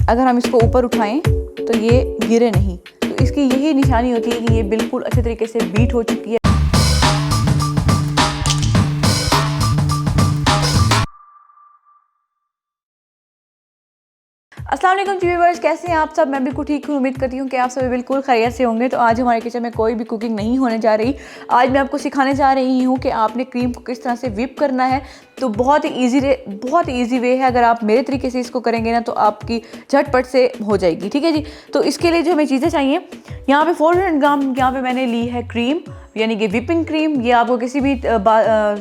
अगर हम इसको ऊपर उठाएं तो ये गिरे नहीं। तो इसकी यही निशानी होती है कि ये बिल्कुल अच्छे तरीके से बीट हो चुकी है। अस्सलाम वालेकुम व्यूअर्स, कैसे हैं आप सब? मैं बिल्कुल ठीक हूँ। उम्मीद करती हूँ कि आप सभी बिल्कुल खैरियत से होंगे। तो आज हमारे किचन में कोई भी कुकिंग नहीं होने जा रही। आज मैं आपको सिखाने जा रही हूँ कि आपने क्रीम को किस तरह से व्हिप करना है। तो बहुत ही ईजी वे है। अगर आप मेरे तरीके से इसको करेंगे ना तो आपकी झटपट से हो जाएगी। ठीक है जी। तो इसके लिए जो हमें चीज़ें चाहिए, यहाँ पे 400 ग्राम यहाँ पे मैंने ली है क्रीम, यानी कि व्हिपिंग क्रीम। ये आपको किसी भी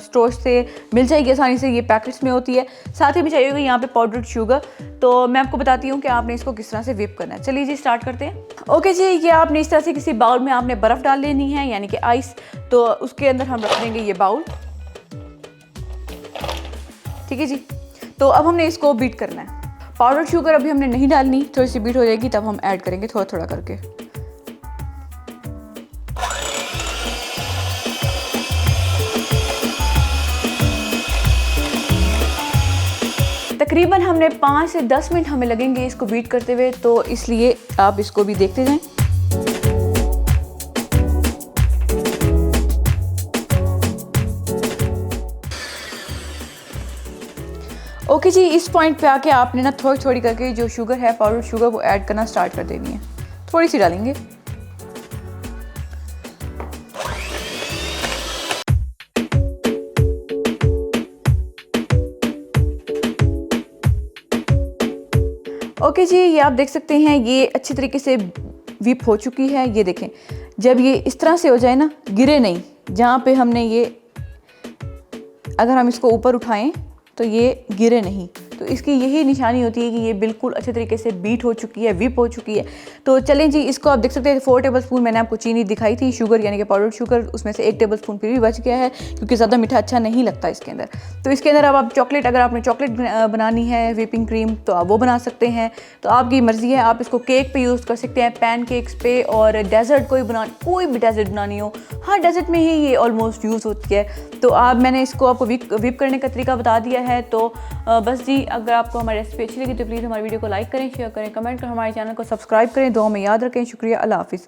स्टोर से मिल जाएगी आसानी से, ये पैकेट्स में होती है। साथ ही में चाहिए होगी यहाँ पे पाउडर्ड शुगर। तो मैं आपको बताती हूँ कि आपने इसको किस तरह से व्हिप करना है। चलिए जी, स्टार्ट करते हैं। ओके जी, ये आपने इस तरह से किसी बाउल में आपने बर्फ़ डाल लेनी है, यानी कि आइस। तो उसके अंदर हम रख देंगे ये बाउल। ठीक है जी। तो अब हमने इसको बीट करना है। पाउडर्ड शुगर अभी हमने नहीं डालनी, थोड़ी सी बीट हो जाएगी तब हम ऐड करेंगे थोड़ा थोड़ा करके। तकरीबन हमने 5 से 10 मिनट हमें लगेंगे इसको बीट करते हुए, तो इसलिए आप इसको भी देखते जाएं। ओके जी, इस पॉइंट पे आके आपने ना थोड़ी थोड़ी करके जो शुगर है, पाउडर शुगर, वो ऐड करना स्टार्ट कर देनी है। थोड़ी सी डालेंगे। ओके जी, ये आप देख सकते हैं ये अच्छी तरीके से व्हिप हो चुकी है। ये देखें, जब ये इस तरह से हो जाए ना, गिरे नहीं, जहाँ पे हमने ये, अगर हम इसको ऊपर उठाएं तो ये गिरे नहीं। तो इसकी यही निशानी होती है कि ये बिल्कुल अच्छे तरीके से बीट हो चुकी है, व्हिप हो चुकी है। तो चलें जी, इसको आप देख सकते हैं 4 टेबलस्पून मैंने आपको चीनी दिखाई थी, शुगर यानी कि पाउडर शुगर, उसमें से 1 टेबलस्पून फिर भी बच गया है क्योंकि ज़्यादा मीठा अच्छा नहीं लगता इसके अंदर। तो इसके अंदर अब आप चॉकलेट, अगर आपने चॉकलेट बनानी है व्हिपिंग क्रीम तो आप वो बना सकते हैं। तो आपकी मर्ज़ी है, आप इसको केक पे यूज़ कर सकते हैं, पैन केक्स पे, और डेजर्ट कोई भी डेजर्ट बनानी हो, हर डेजर्ट में ही ये ऑलमोस्ट यूज़ होती है। तो मैंने इसको आपको व्हिप करने का तरीका बता दिया है। तो बस जी, अगर आपको हमारी रेसिपी अच्छी लगी तो प्लीज़ हमारी वीडियो को लाइक करें, शेयर करें, कमेंट करें, हमारे चैनल को सब्सक्राइब करें। दुआ में याद रखें। शुक्रिया। अल्लाह हाफिज़।